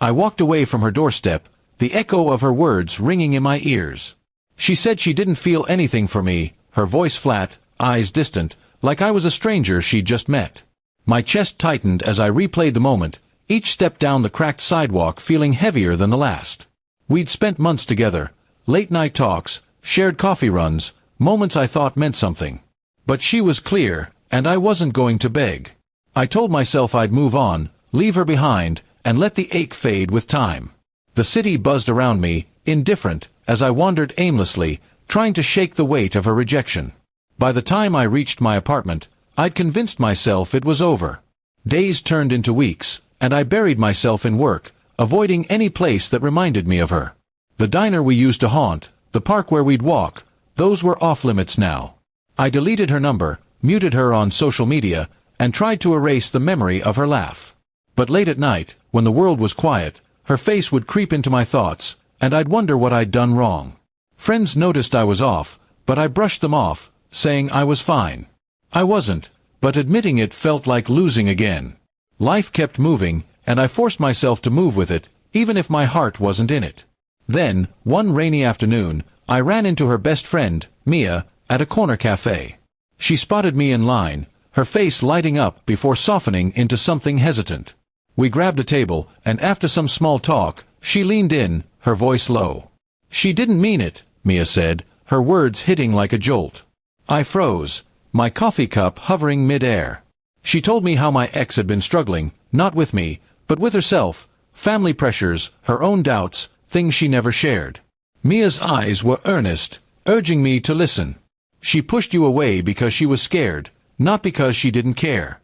I walked away from her doorstep, the echo of her words ringing in my ears. She said she didn't feel anything for me, her voice flat, eyes distant, like I was a stranger she'd just met. My chest tightened as I replayed the moment, each step down the cracked sidewalk feeling heavier than the last. We'd spent months together, late-night talks, shared coffee runs, moments I thought meant something. But she was clear, and I wasn't going to beg. I told myself I'd move on, leave her behind, and let the ache fade with time. The city buzzed around me, indifferent, as I wandered aimlessly, trying to shake the weight of her rejection. By the time I reached my apartment, I'd convinced myself it was over. Days turned into weeks, and I buried myself in work, avoiding any place that reminded me of her. The diner we used to haunt, the park where we'd walk, those were off-limits now. I deleted her number, muted her on social media, and tried to erase the memory of her laugh. But late at night, when the world was quiet, her face would creep into my thoughts, and I'd wonder what I'd done wrong. Friends noticed I was off, but I brushed them off, saying I was fine. I wasn't, but admitting it felt like losing again. Life kept moving, and I forced myself to move with it, even if my heart wasn't in it. Then, one rainy afternoon, I ran into her best friend, Mia, at a corner cafe. She spotted me in line, her face lighting up before softening into something hesitant. We grabbed a table, and after some small talk, she leaned in, her voice low. She didn't mean it, Mia said, her words hitting like a jolt. I froze, my coffee cup hovering mid-air. She told me how my ex had been struggling, not with me, but with herself, family pressures, her own doubts, things she never shared. Mia's eyes were earnest, urging me to listen. She pushed you away because she was scared, not because she didn't care.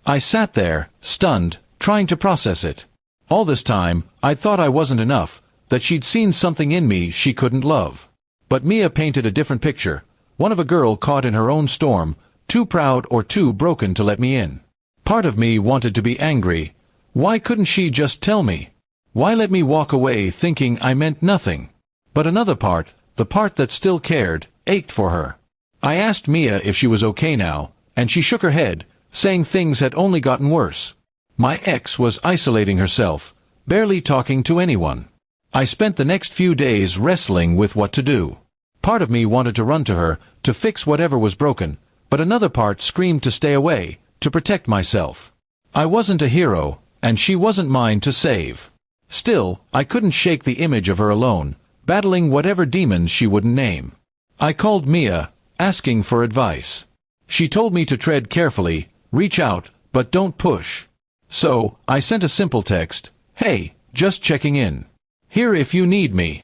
I sat there, stunned, trying to process it. All this time, I'd thought I wasn't enough, that she'd seen something in me she couldn't love. But Mia painted a different picture, one of a girl caught in her own storm, too proud or too broken to let me in. Part of me wanted to be angry. Why couldn't she just tell me? Why let me walk away thinking I meant nothing? But another part, the part that still cared, ached for her. I asked Mia if she was okay now, and she shook her head, saying things had only gotten worse. My ex was isolating herself, barely talking to anyone. I spent the next few days wrestling with what to do. Part of me wanted to run to her, to fix whatever was broken, but another part screamed to stay away, to protect myself. I wasn't a hero, and she wasn't mine to save. Still, I couldn't shake the image of her alone, battling whatever demons she wouldn't name. I called Mia, asking for advice. She told me to tread carefully, reach out, but don't push. So, I sent a simple text, "Hey, just checking in. Here if you need me."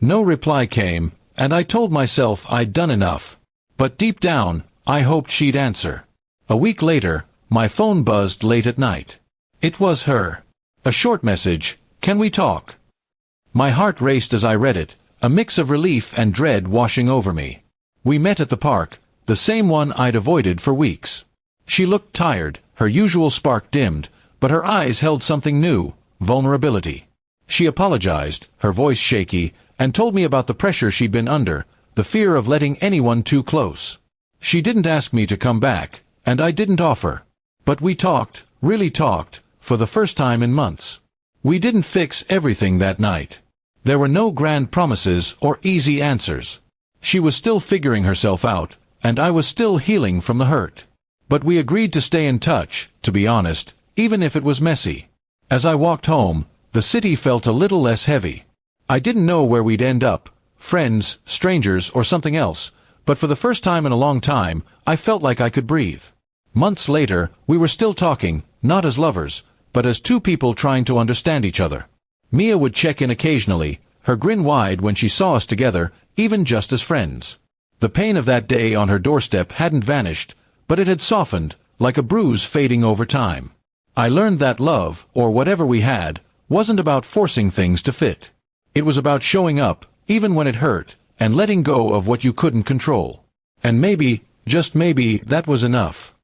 No reply came, and I told myself I'd done enough. But deep down, I hoped she'd answer. A week later, my phone buzzed late at night. It was her. A short message, "Can we talk?" My heart raced as I read it, a mix of relief and dread washing over me. We met at the park, the same one I'd avoided for weeks. She looked tired, her usual spark dimmed, but her eyes held something new, vulnerability. She apologized, her voice shaky, and told me about the pressure she'd been under, the fear of letting anyone too close. She didn't ask me to come back, and I didn't offer. But we talked, really talked, for the first time in months. We didn't fix everything that night. There were no grand promises or easy answers. She was still figuring herself out, and I was still healing from the hurt. But we agreed to stay in touch, to be honest, even if it was messy. As I walked home, the city felt a little less heavy. I didn't know where we'd end up, friends, strangers, or something else, but for the first time in a long time, I felt like I could breathe. Months later, we were still talking, not as lovers, but as two people trying to understand each other. Mia would check in occasionally, her grin wide when she saw us together, even just as friends. The pain of that day on her doorstep hadn't vanished, but it had softened, like a bruise fading over time. I learned that love, or whatever we had, wasn't about forcing things to fit. It was about showing up, even when it hurt, and letting go of what you couldn't control. And maybe, just maybe, that was enough.